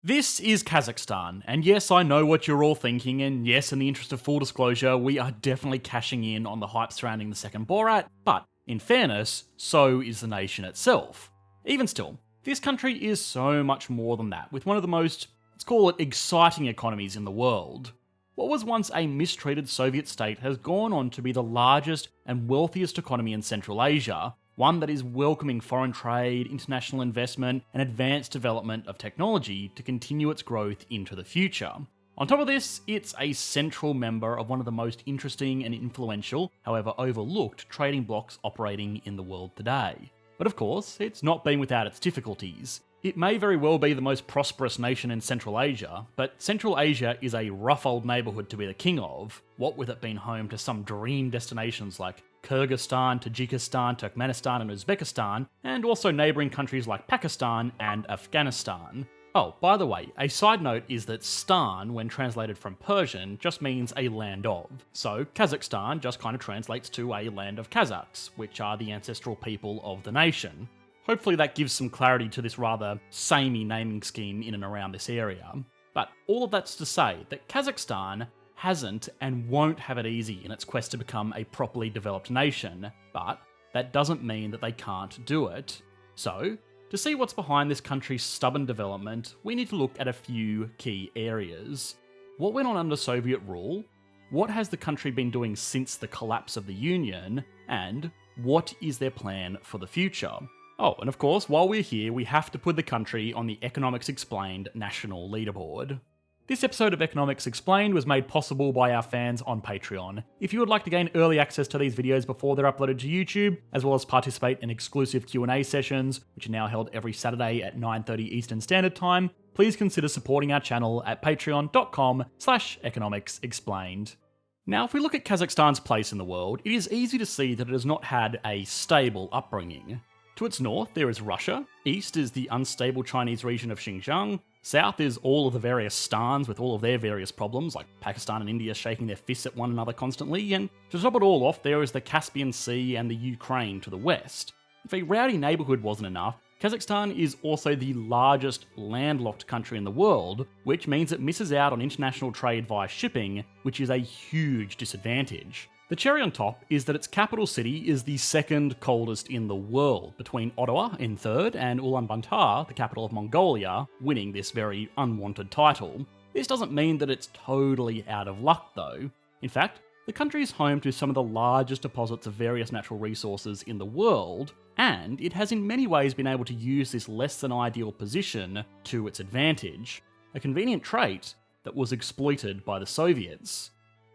This is Kazakhstan, and yes, I know what you're all thinking, and yes, in the interest of full disclosure, we are definitely cashing in on the hype surrounding the second Borat, but in fairness, so is the nation itself. Even still, this country is so much more than that, with one of the most, let's call it, exciting economies in the world. What was once a mistreated Soviet state has gone on to be the largest and wealthiest economy in Central Asia, one that is welcoming foreign trade, international investment, and advanced development of technology to continue its growth into the future. On top of this, it's a central member of one of the most interesting and influential, however overlooked, trading blocs operating in the world today. But of course, it's not been without its difficulties. It may very well be the most prosperous nation in Central Asia, but Central Asia is a rough old neighbourhood to be the king of, what with it being home to some dream destinations like Kyrgyzstan, Tajikistan, Turkmenistan and Uzbekistan, and also neighbouring countries like Pakistan and Afghanistan. Oh, by the way, a side note is that Stan, when translated from Persian, just means a land of. So Kazakhstan just kind of translates to a land of Kazakhs, which are the ancestral people of the nation. Hopefully that gives some clarity to this rather samey naming scheme in and around this area. But all of that's to say that Kazakhstan hasn't and won't have it easy in its quest to become a properly developed nation, but that doesn't mean that they can't do it. So, to see what's behind this country's stubborn development, we need to look at a few key areas. What went on under Soviet rule? What has the country been doing since the collapse of the Union? And what is their plan for the future? Oh, and of course, while we're here, we have to put the country on the Economics Explained national leaderboard. This episode of Economics Explained was made possible by our fans on Patreon. If you would like to gain early access to these videos before they're uploaded to YouTube, as well as participate in exclusive Q&A sessions, which are now held every Saturday at 9:30 Eastern Standard Time, please consider supporting our channel at patreon.com/economicsexplained. Now, if we look at Kazakhstan's place in the world, it is easy to see that it has not had a stable upbringing. To its north, there is Russia, east is the unstable Chinese region of Xinjiang, south is all of the various stans with all of their various problems, like Pakistan and India shaking their fists at one another constantly, and to top it all off, there is the Caspian Sea and the Ukraine to the west. If a rowdy neighbourhood wasn't enough, Kazakhstan is also the largest landlocked country in the world, which means it misses out on international trade via shipping, which is a huge disadvantage. The cherry on top is that its capital city is the second coldest in the world, between Ottawa in third and Ulaanbaatar, the capital of Mongolia, winning this very unwanted title. This doesn't mean that it's totally out of luck though. In fact, the country is home to some of the largest deposits of various natural resources in the world, and it has in many ways been able to use this less than ideal position to its advantage, a convenient trait that was exploited by the Soviets.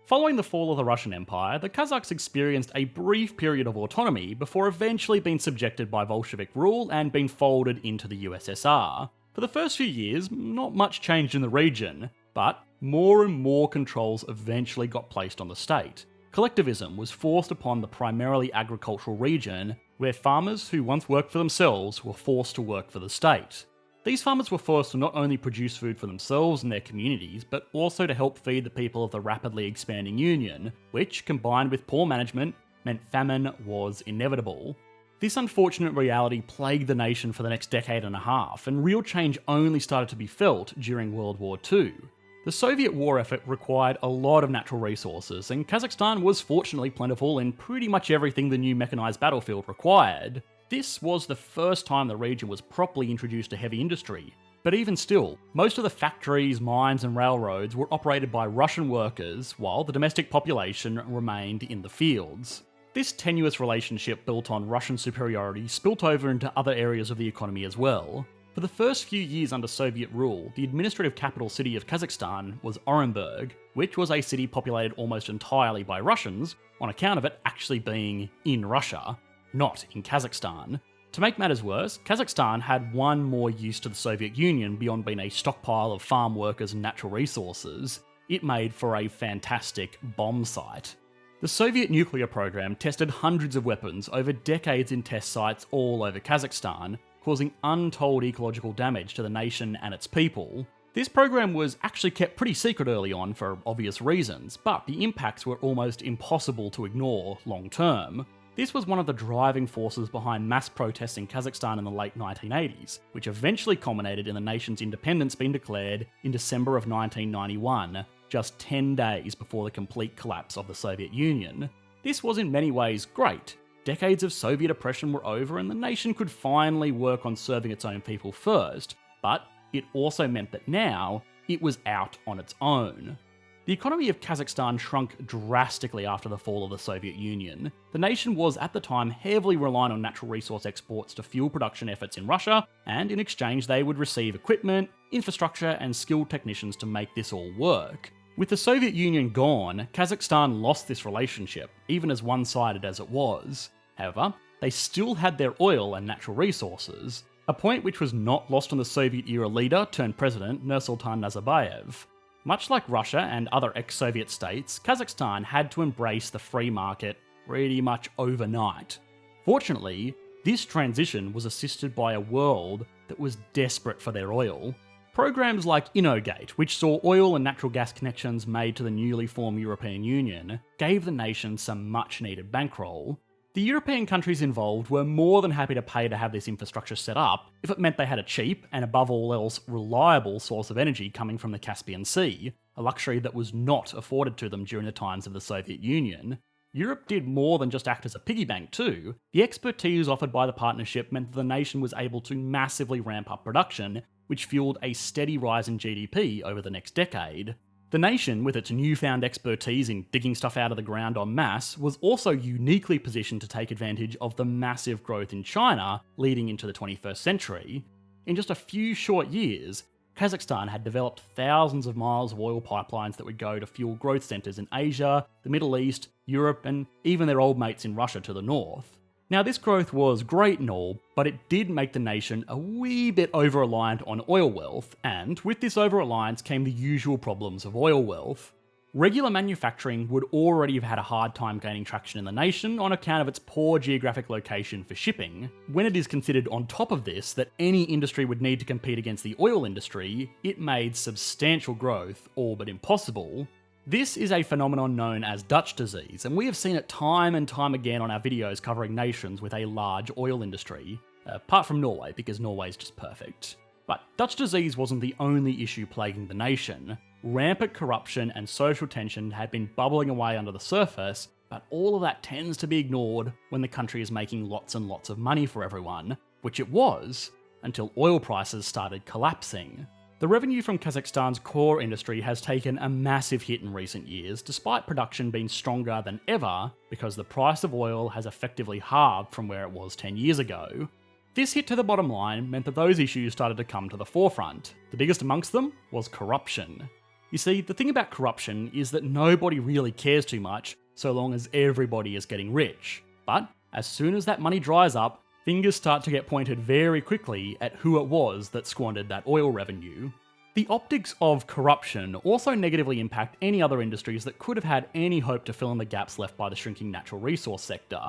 Following the fall of the Russian Empire, the Kazakhs experienced a brief period of autonomy before eventually being subjected by Bolshevik rule and being folded into the USSR. For the first few years, not much changed in the region, but more and more controls eventually got placed on the state. Collectivism was forced upon the primarily agricultural region, where farmers who once worked for themselves were forced to work for the state. These farmers were forced to not only produce food for themselves and their communities, but also to help feed the people of the rapidly expanding Union, which, combined with poor management, meant famine was inevitable. This unfortunate reality plagued the nation for the next decade and a half, and real change only started to be felt during World War II. The Soviet war effort required a lot of natural resources, and Kazakhstan was fortunately plentiful in pretty much everything the new mechanised battlefield required. This was the first time the region was properly introduced to heavy industry, but even still, most of the factories, mines and railroads were operated by Russian workers, while the domestic population remained in the fields. This tenuous relationship built on Russian superiority spilt over into other areas of the economy as well. For the first few years under Soviet rule, the administrative capital city of Kazakhstan was Orenburg, which was a city populated almost entirely by Russians, on account of it actually being in Russia, not in Kazakhstan. To make matters worse, Kazakhstan had one more use to the Soviet Union beyond being a stockpile of farm workers and natural resources. It made for a fantastic bomb site. The Soviet nuclear program tested hundreds of weapons over decades in test sites all over Kazakhstan, causing untold ecological damage to the nation and its people. This program was actually kept pretty secret early on for obvious reasons, but the impacts were almost impossible to ignore long term. This was one of the driving forces behind mass protests in Kazakhstan in the late 1980s, which eventually culminated in the nation's independence being declared in December of 1991, just 10 days before the complete collapse of the Soviet Union. This was in many ways great. Decades of Soviet oppression were over and the nation could finally work on serving its own people first, but it also meant that now it was out on its own. The economy of Kazakhstan shrunk drastically after the fall of the Soviet Union. The nation was at the time heavily reliant on natural resource exports to fuel production efforts in Russia, and in exchange they would receive equipment, infrastructure and skilled technicians to make this all work. With the Soviet Union gone, Kazakhstan lost this relationship, even as one-sided as it was. However, they still had their oil and natural resources, a point which was not lost on the Soviet-era leader turned president Nursultan Nazarbayev. Much like Russia and other ex-Soviet states, Kazakhstan had to embrace the free market pretty much overnight. Fortunately, this transition was assisted by a world that was desperate for their oil. Programs like Inogate, which saw oil and natural gas connections made to the newly formed European Union, gave the nation some much-needed bankroll. The European countries involved were more than happy to pay to have this infrastructure set up if it meant they had a cheap, and above all else reliable source of energy coming from the Caspian Sea, a luxury that was not afforded to them during the times of the Soviet Union. Europe did more than just act as a piggy bank too. The expertise offered by the partnership meant that the nation was able to massively ramp up production, which fueled a steady rise in GDP over the next decade. The nation, with its newfound expertise in digging stuff out of the ground en masse, was also uniquely positioned to take advantage of the massive growth in China leading into the 21st century. In just a few short years, Kazakhstan had developed thousands of miles of oil pipelines that would go to fuel growth centres in Asia, the Middle East, Europe, and even their old mates in Russia to the north. Now, this growth was great and all, but it did make the nation a wee bit over-reliant on oil wealth, and with this over-reliance came the usual problems of oil wealth. Regular manufacturing would already have had a hard time gaining traction in the nation on account of its poor geographic location for shipping. When it is considered on top of this that any industry would need to compete against the oil industry, it made substantial growth all but impossible. This is a phenomenon known as Dutch disease, and we have seen it time and time again on our videos covering nations with a large oil industry. Apart from Norway, because Norway is just perfect. But Dutch disease wasn't the only issue plaguing the nation. Rampant corruption and social tension had been bubbling away under the surface, but all of that tends to be ignored when the country is making lots and lots of money for everyone, which it was, until oil prices started collapsing. The revenue from Kazakhstan's core industry has taken a massive hit in recent years, despite production being stronger than ever, because the price of oil has effectively halved from where it was 10 years ago. This hit to the bottom line meant that those issues started to come to the forefront. The biggest amongst them was corruption. You see, the thing about corruption is that nobody really cares too much so long as everybody is getting rich. But as soon as that money dries up, fingers start to get pointed very quickly at who it was that squandered that oil revenue. The optics of corruption also negatively impact any other industries that could have had any hope to fill in the gaps left by the shrinking natural resource sector.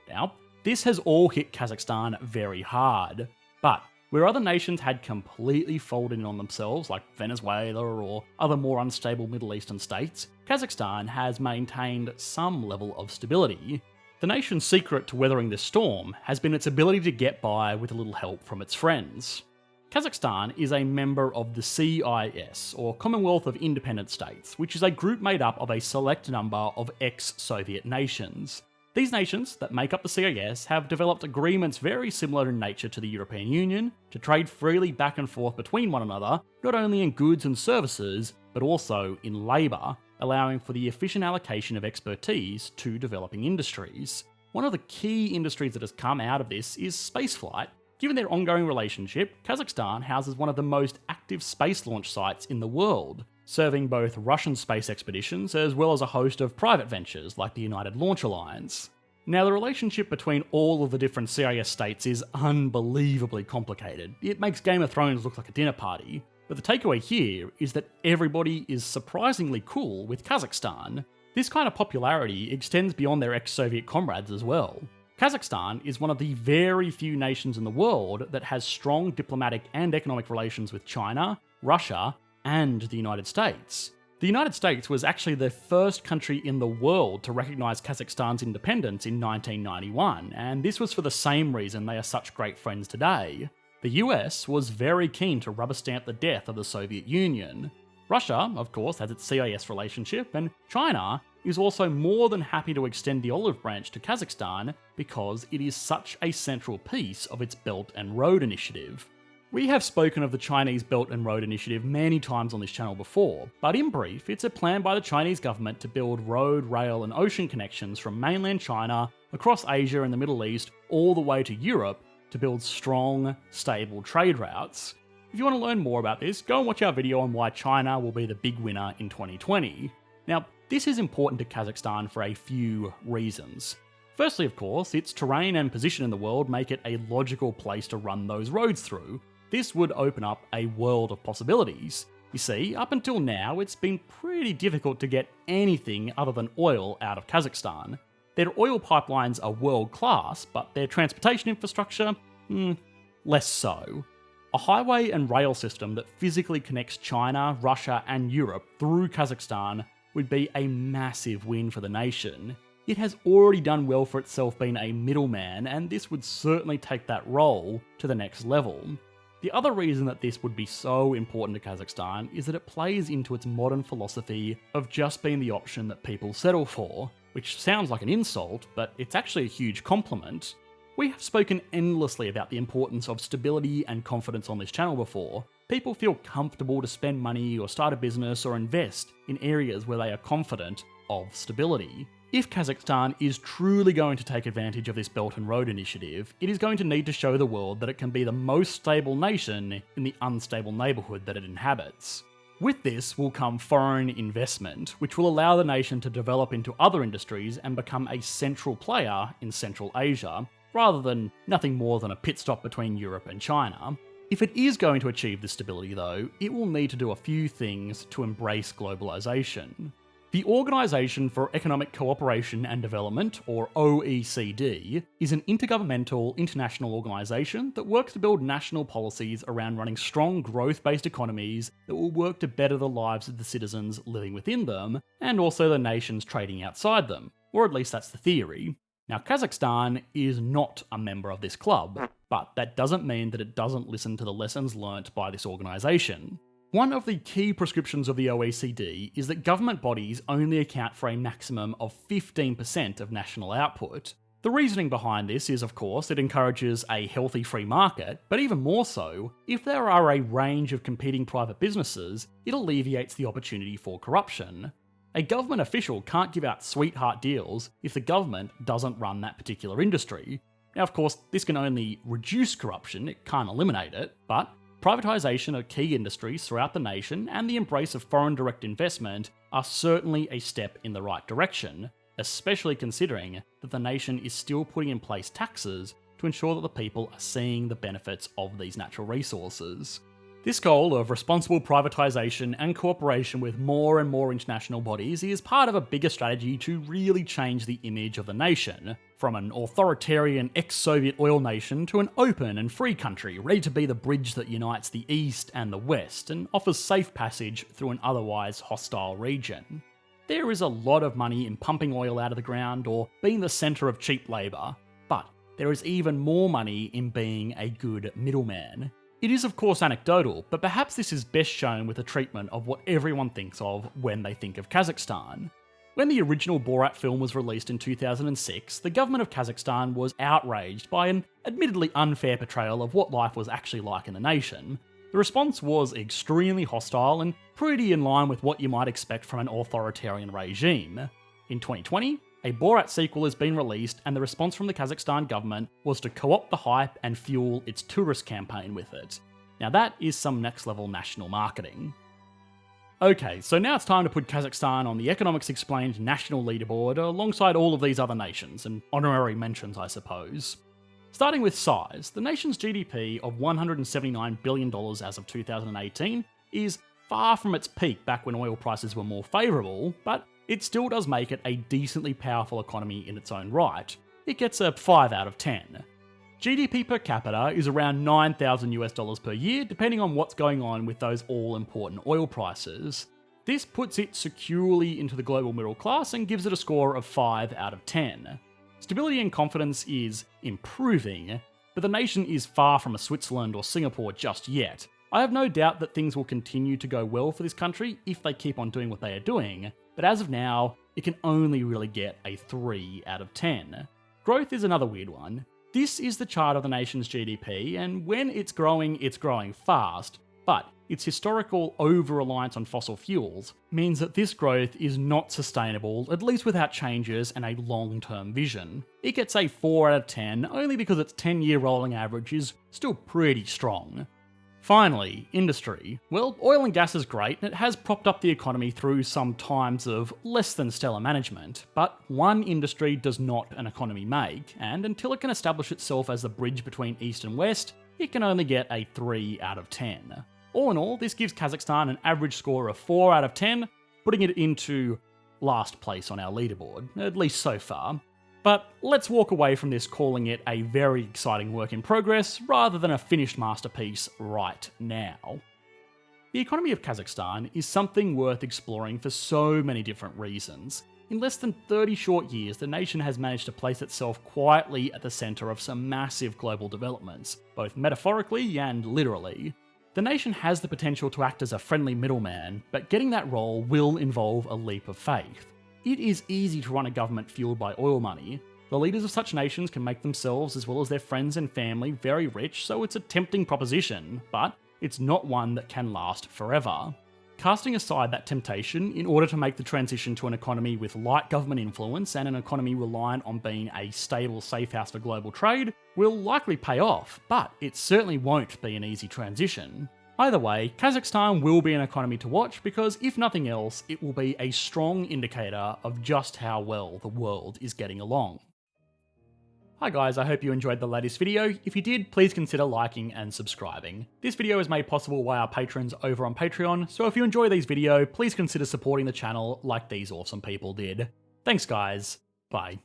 Now, this has all hit Kazakhstan very hard, but where other nations had completely folded in on themselves, like Venezuela or other more unstable Middle Eastern states, Kazakhstan has maintained some level of stability. The nation's secret to weathering this storm has been its ability to get by with a little help from its friends. Kazakhstan is a member of the CIS, or Commonwealth of Independent States, which is a group made up of a select number of ex-Soviet nations. These nations that make up the CIS have developed agreements very similar in nature to the European Union to trade freely back and forth between one another, not only in goods and services, but also in labour, allowing for the efficient allocation of expertise to developing industries. One of the key industries that has come out of this is spaceflight. Given their ongoing relationship, Kazakhstan houses one of the most active space launch sites in the world, serving both Russian space expeditions as well as a host of private ventures like the United Launch Alliance. Now, the relationship between all of the different CIS states is unbelievably complicated. It makes Game of Thrones look like a dinner party. But the takeaway here is that everybody is surprisingly cool with Kazakhstan. This kind of popularity extends beyond their ex-Soviet comrades as well. Kazakhstan is one of the very few nations in the world that has strong diplomatic and economic relations with China, Russia, and the United States. The United States was actually the first country in the world to recognise Kazakhstan's independence in 1991, and this was for the same reason they are such great friends today. The US was very keen to rubber stamp the death of the Soviet Union. Russia, of course, has its CIS relationship, and China is also more than happy to extend the olive branch to Kazakhstan because it is such a central piece of its Belt and Road Initiative. We have spoken of the Chinese Belt and Road Initiative many times on this channel before, but in brief, it's a plan by the Chinese government to build road, rail and ocean connections from mainland China, across Asia and the Middle East, all the way to Europe to build strong, stable trade routes. If you want to learn more about this, go and watch our video on why China will be the big winner in 2020. Now, this is important to Kazakhstan for a few reasons. Firstly, of course, its terrain and position in the world make it a logical place to run those roads through. This would open up a world of possibilities. You see, up until now, it's been pretty difficult to get anything other than oil out of Kazakhstan. Their oil pipelines are world class, but their transportation infrastructure, less so. A highway and rail system that physically connects China, Russia and Europe through Kazakhstan would be a massive win for the nation. It has already done well for itself being a middleman, and this would certainly take that role to the next level. The other reason that this would be so important to Kazakhstan is that it plays into its modern philosophy of just being the option that people settle for, which sounds like an insult, but it's actually a huge compliment. We have spoken endlessly about the importance of stability and confidence on this channel before. People feel comfortable to spend money or start a business or invest in areas where they are confident of stability. If Kazakhstan is truly going to take advantage of this Belt and Road Initiative, it is going to need to show the world that it can be the most stable nation in the unstable neighbourhood that it inhabits. With this will come foreign investment, which will allow the nation to develop into other industries and become a central player in Central Asia, rather than nothing more than a pit stop between Europe and China. If it is going to achieve this stability though, it will need to do a few things to embrace globalisation. The Organisation for Economic Cooperation and Development, or OECD, is an intergovernmental international organisation that works to build national policies around running strong growth-based economies that will work to better the lives of the citizens living within them, and also the nations trading outside them, or at least that's the theory. Now, Kazakhstan is not a member of this club, but that doesn't mean that it doesn't listen to the lessons learnt by this organisation. One of the key prescriptions of the OECD is that government bodies only account for a maximum of 15% of national output. The reasoning behind this is, of course, it encourages a healthy free market, but even more so, if there are a range of competing private businesses, it alleviates the opportunity for corruption. A government official can't give out sweetheart deals if the government doesn't run that particular industry. Now, of course, this can only reduce corruption, it can't eliminate it, but privatisation of key industries throughout the nation and the embrace of foreign direct investment are certainly a step in the right direction, especially considering that the nation is still putting in place taxes to ensure that the people are seeing the benefits of these natural resources. This goal of responsible privatisation and cooperation with more and more international bodies is part of a bigger strategy to really change the image of the nation, from an authoritarian ex-Soviet oil nation to an open and free country ready to be the bridge that unites the East and the West and offers safe passage through an otherwise hostile region. There is a lot of money in pumping oil out of the ground or being the centre of cheap labour, but there is even more money in being a good middleman. It is of course anecdotal, but perhaps this is best shown with the treatment of what everyone thinks of when they think of Kazakhstan. When the original Borat film was released in 2006, the government of Kazakhstan was outraged by an admittedly unfair portrayal of what life was actually like in the nation. The response was extremely hostile and pretty in line with what you might expect from an authoritarian regime. In 2020, a Borat sequel has been released, and the response from the Kazakhstan government was to co-opt the hype and fuel its tourist campaign with it. Now that is some next level national marketing. Okay, so now it's time to put Kazakhstan on the Economics Explained national leaderboard alongside all of these other nations, and honorary mentions I suppose. Starting with size, the nation's GDP of $179 billion as of 2018 is far from its peak back when oil prices were more favourable, but it still does make it a decently powerful economy in its own right. It gets a 5 out of 10. GDP per capita is around $9,000 per year, depending on what's going on with those all-important oil prices. This puts it securely into the global middle class and gives it a score of 5 out of 10. Stability and confidence is improving, but the nation is far from a Switzerland or Singapore just yet. I have no doubt that things will continue to go well for this country if they keep on doing what they are doing, but as of now, it can only really get a 3 out of 10. Growth is another weird one. This is the chart of the nation's GDP, and when it's growing fast, but its historical over-reliance on fossil fuels means that this growth is not sustainable, at least without changes and a long-term vision. It gets a 4 out of 10 only because its 10-year rolling average is still pretty strong. Finally, industry. Well, oil and gas is great, and it has propped up the economy through some times of less than stellar management, but one industry does not an economy make, and until it can establish itself as the bridge between East and West, it can only get a 3 out of 10. All in all, this gives Kazakhstan an average score of 4 out of 10, putting it into last place on our leaderboard, at least so far. But let's walk away from this calling it a very exciting work in progress, rather than a finished masterpiece right now. The economy of Kazakhstan is something worth exploring for so many different reasons. In less than 30 short years, the nation has managed to place itself quietly at the centre of some massive global developments, both metaphorically and literally. The nation has the potential to act as a friendly middleman, but getting that role will involve a leap of faith. It is easy to run a government fueled by oil money. The leaders of such nations can make themselves, as well as their friends and family, very rich, so it's a tempting proposition, but it's not one that can last forever. Casting aside that temptation, in order to make the transition to an economy with light government influence and an economy reliant on being a stable safe house for global trade, will likely pay off, but it certainly won't be an easy transition. Either way, Kazakhstan will be an economy to watch because, if nothing else, it will be a strong indicator of just how well the world is getting along. Hi guys, I hope you enjoyed the latest video. If you did, please consider liking and subscribing. This video is made possible by our patrons over on Patreon, so if you enjoy these videos, please consider supporting the channel like these awesome people did. Thanks guys, bye.